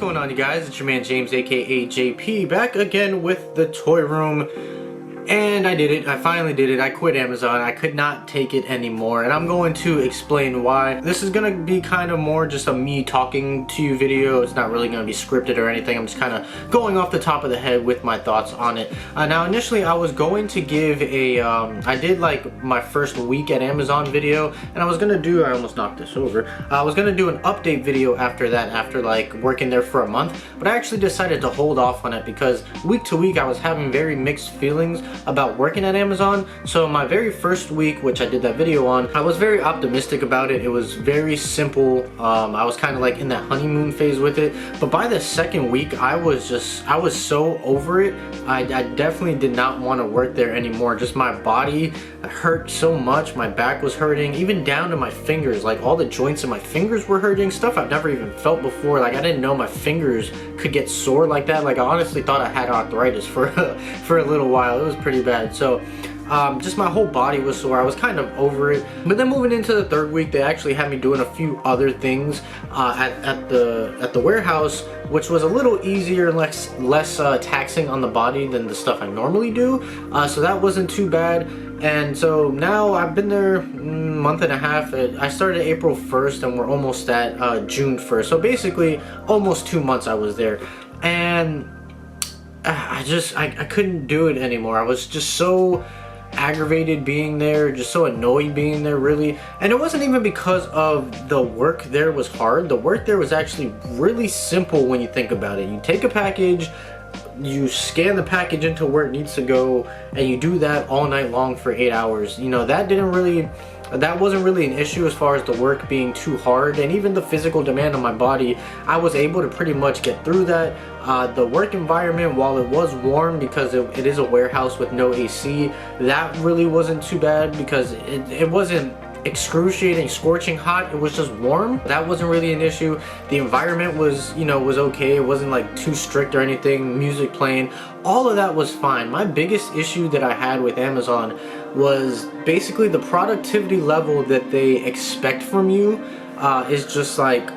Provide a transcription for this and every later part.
going on, you guys? It's your man James, aka JP, back again with the toy room. And I did it. I finally did it. I quit Amazon. I could not take it anymore, and I'm going to explain why. This is gonna be kind of more just a me talking to you video. It's not really gonna be scripted or anything. I'm just kind of going off the top of the head with my thoughts on it. Now initially I was going to give a I did like my first week at Amazon video, and I was gonna do, I almost knocked this over, I was gonna do an update video after that, after like working there for a month, but I actually decided to hold off on it because week to week I was having very mixed feelings about working at Amazon. So my very first week, which I did that video on, I was very optimistic about it. It was very simple. I was kind of like in that honeymoon phase with it, but by the second week I was so over it. I definitely did not want to work there anymore. Just my body hurt so much, my back was hurting, even down to my fingers. Like all the joints in my fingers were hurting, stuff I've never even felt before. Like I didn't know my fingers could get sore like that. Like I honestly thought I had arthritis for a little while. It was pretty bad. So just my whole body was sore. I was kind of over it. But then moving into the third week, they actually had me doing a few other things at the warehouse, which was a little easier and less taxing on the body than the stuff I normally do. So that wasn't too bad. And so now I've been there a month and a half. I started April 1st and we're almost at June 1st. So basically almost 2 months I was there. And I couldn't do it anymore. I was just so aggravated being there, just so annoyed being there, really. And it wasn't even because of the work there was hard. The work there was actually really simple when you think about it. You take a package, you scan the package into where it needs to go, and you do that all night long for 8 hours. You know, that wasn't really an issue as far as the work being too hard, and even the physical demand on my body, I was able to pretty much get through that. The work environment, while it was warm because it is a warehouse with no AC, that really wasn't too bad because it wasn't excruciating scorching hot. It was just warm. That wasn't really an issue. The environment was, you know, was okay. It wasn't like too strict or anything. Music playing, all of that was fine. My biggest issue that I had with Amazon was basically the productivity level that they expect from you is just like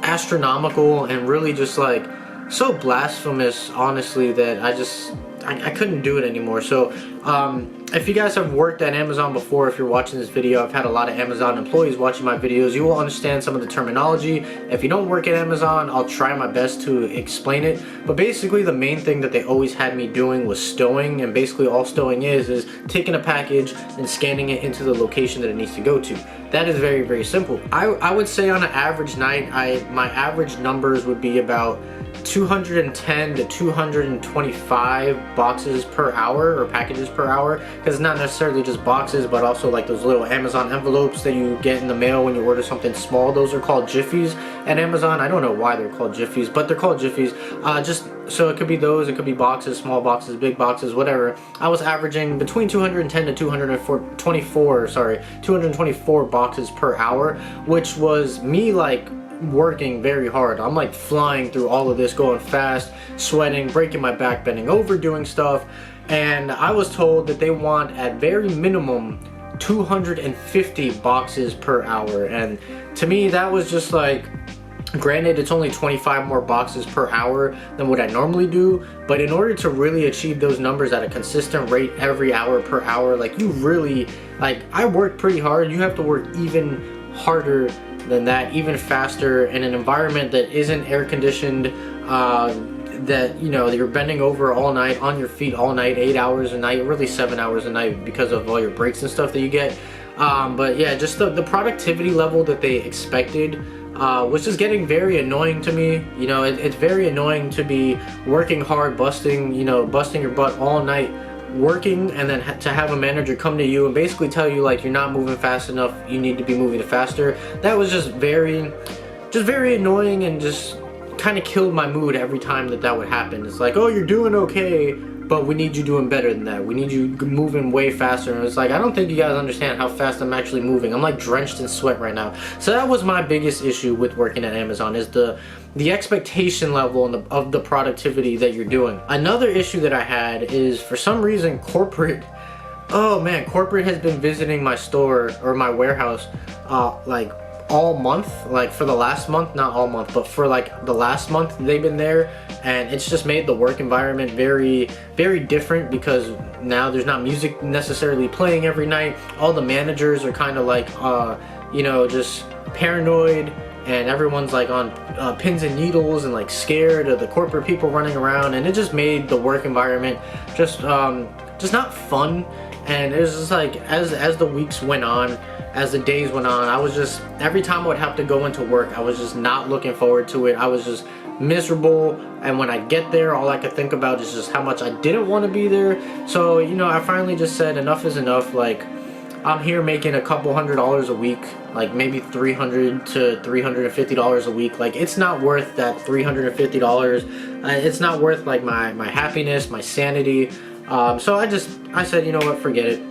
astronomical and really just like so blasphemous, honestly, that I couldn't do it anymore. So if you guys have worked at Amazon before, if you're watching this video, I've had a lot of Amazon employees watching my videos, you will understand some of the terminology. If you don't work at Amazon, I'll try my best to explain it. But basically the main thing that they always had me doing was stowing, and basically all stowing is taking a package and scanning it into the location that it needs to go to. That is very, very simple. I would say on an average night, my average numbers would be about 210 to 225 boxes per hour, or packages per hour, because it's not necessarily just boxes but also like those little Amazon envelopes that you get in the mail when you order something small. Those are called Jiffies at Amazon. I don't know why they're called Jiffies, but they're called Jiffies. Just so it could be those, it could be boxes, small boxes, big boxes, whatever. I was averaging between 210 to 224 boxes per hour, which was me like working very hard. I'm like flying through all of this, going fast, sweating, breaking my back, bending over, doing stuff. And I was told that they want at very minimum 250 boxes per hour. And to me that was just like, granted it's only 25 more boxes per hour than what I normally do, but in order to really achieve those numbers at a consistent rate every hour per hour, like you really, like I work pretty hard. You have to work even harder than that, even faster, in an environment that isn't air conditioned, that, you know, you're bending over all night, on your feet all night, 8 hours a night, really 7 hours a night because of all your breaks and stuff that you get. But yeah, just the productivity level that they expected was just getting very annoying to me. You know, it's very annoying to be working hard, busting your butt all night, working, and then to have a manager come to you and basically tell you like you're not moving fast enough, you need to be moving faster. That was just very annoying, and just kind of killed my mood every time that would happen. It's like, oh, you're doing okay, but we need you doing better than that. We need you moving way faster. And it's like, I don't think you guys understand how fast I'm actually moving. I'm like drenched in sweat right now. So that was my biggest issue with working at Amazon, is the expectation level of the productivity that you're doing. Another issue that I had is, for some reason, corporate has been visiting my store or my warehouse like all month, like for the last month, not all month, but for like the last month they've been there, and it's just made the work environment very, very different because now there's not music necessarily playing every night. All the managers are kind of like, you know, just paranoid, and everyone's like on pins and needles and like scared of the corporate people running around, and it just made the work environment just not fun. And it was just like, as the weeks went on, as the days went on, I was just, every time I would have to go into work, I was just not looking forward to it. I was just miserable, and when I get there, all I could think about is just how much I didn't want to be there. So, you know, I finally just said enough is enough. Like, I'm here making a couple $100s a week, like maybe $300 to $350 a week. Like, it's not worth that $350. It's not worth like my happiness, my sanity. So I said, you know what, forget it.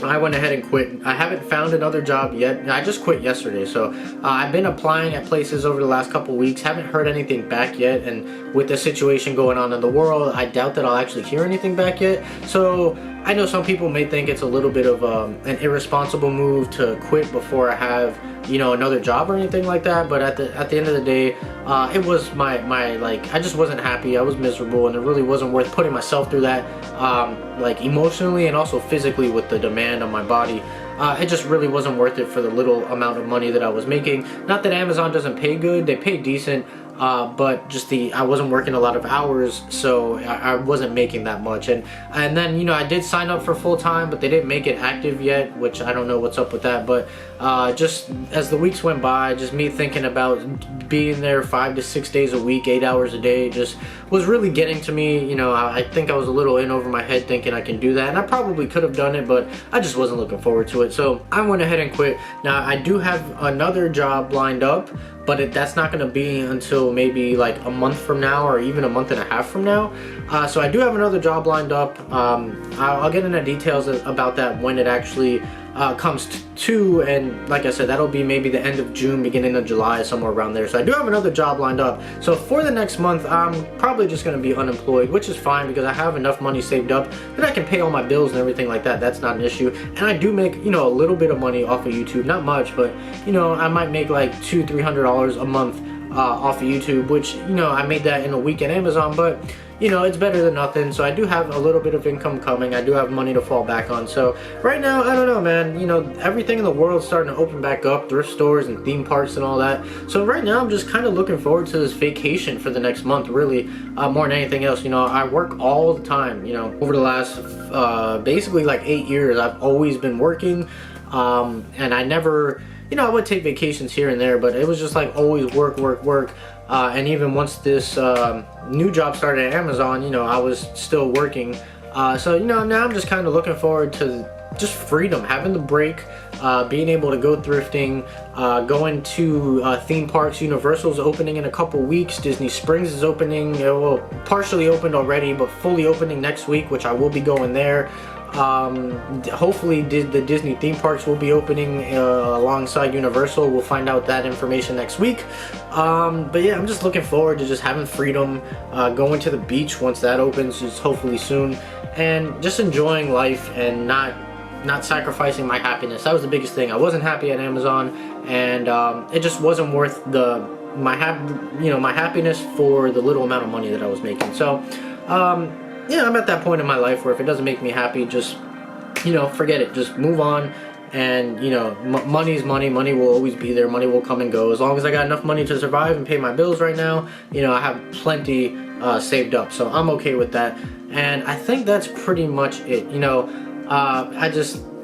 I went ahead and quit. I haven't found another job yet. I just quit yesterday, so I've been applying at places over the last couple weeks. Haven't heard anything back yet, and with the situation going on in the world, I doubt that I'll actually hear anything back yet. So I know some people may think it's a little bit of an irresponsible move to quit before I have, you know, another job or anything like that. But at the end of the day, it was my like, I just wasn't happy. I was miserable, and it really wasn't worth putting myself through that, like emotionally and also physically with the demand on my body. It just really wasn't worth it for the little amount of money that I was making. Not that Amazon doesn't pay good, they pay decent, but just I wasn't working a lot of hours, so I wasn't making that much. And then, you know, I did sign up for full-time, but they didn't make it active yet, which I don't know what's up with that. But just as the weeks went by, just me thinking about being there 5 to 6 days a week, 8 hours a day, just was really getting to me. You know, I think I was a little in over my head thinking I can do that, and I probably could have done it, but I just wasn't looking forward to it. So I went ahead and quit. Now, I do have another job lined up, but that's not going to be until maybe like a month from now, or even a month and a half from now. So I do have another job lined up. I'll get into details about that when it actually comes to, and like I said, that'll be maybe the end of June, beginning of July, somewhere around there. So I do have another job lined up. So for the next month, I'm probably just going to be unemployed, which is fine because I have enough money saved up that I can pay all my bills and everything like that. That's not an issue. And I do make, you know, a little bit of money off of YouTube, not much, but you know, I might make like $200-300 a month off of YouTube, which, you know, I made that in a week at Amazon, but you know, it's better than nothing. So I do have a little bit of income coming. I do have money to fall back on. So right now, I don't know, man, you know, everything in the world's starting to open back up, thrift stores and theme parks and all that. So right now, I'm just kind of looking forward to this vacation for the next month, really, more than anything else. You know, I work all the time. You know, over the last basically like 8 years, I've always been working, and I never, you know, I would take vacations here and there, but it was just like always work, work, work. And even once this new job started at Amazon, you know, I was still working. So, you know, now I'm just kind of looking forward to just freedom, having the break, being able to go thrifting, going to theme parks. Universal's opening in a couple weeks. Disney Springs is opening, well, partially opened already, but fully opening next week, which I will be going there. Hopefully the Disney theme parks will be opening alongside Universal. We'll find out that information next week. But yeah, I'm just looking forward to just having freedom, going to the beach once that opens, just hopefully soon, and just enjoying life and not sacrificing my happiness. That was the biggest thing. I wasn't happy at Amazon, and it just wasn't worth my happiness for the little amount of money that I was making. So yeah, I'm at that point in my life where if it doesn't make me happy, just, you know, forget it. Just move on. And, you know, money's money. Money will always be there. Money will come and go. As long as I got enough money to survive and pay my bills right now, you know, I have plenty saved up. So I'm okay with that. And I think that's pretty much it. You know,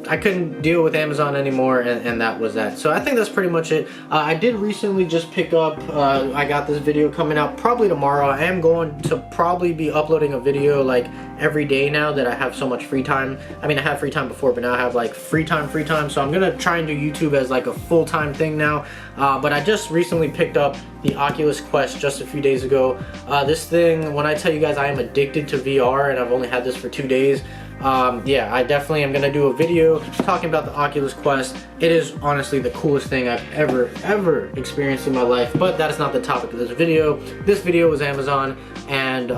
I couldn't deal with Amazon anymore, and that was that. So I think that's pretty much it. I did recently just pick up, I got this video coming out probably tomorrow. I am going to probably be uploading a video like every day now that I have so much free time. I mean, I had free time before, but now I have like free time. So I'm gonna try and do YouTube as like a full-time thing now. But I just recently picked up the Oculus Quest just a few days ago. This thing, when I tell you guys I am addicted to VR, and I've only had this for 2 days, yeah, I definitely am gonna do a video talking about the Oculus Quest. It is honestly the coolest thing I've ever experienced in my life, but that is not the topic of this video. This video was Amazon, and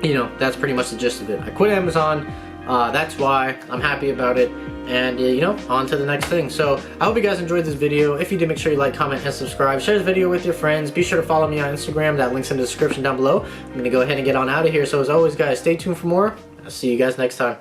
you know, that's pretty much the gist of it. I quit Amazon, That's why I'm happy about it. And you know, on to the next thing. So I hope you guys enjoyed this video. If you did, make sure you like, comment, and subscribe. Share this video with your friends. Be sure to follow me on Instagram. That link's in the description down below. I'm gonna go ahead and get on out of here. So as always, guys, stay tuned for more. I'll see you guys next time.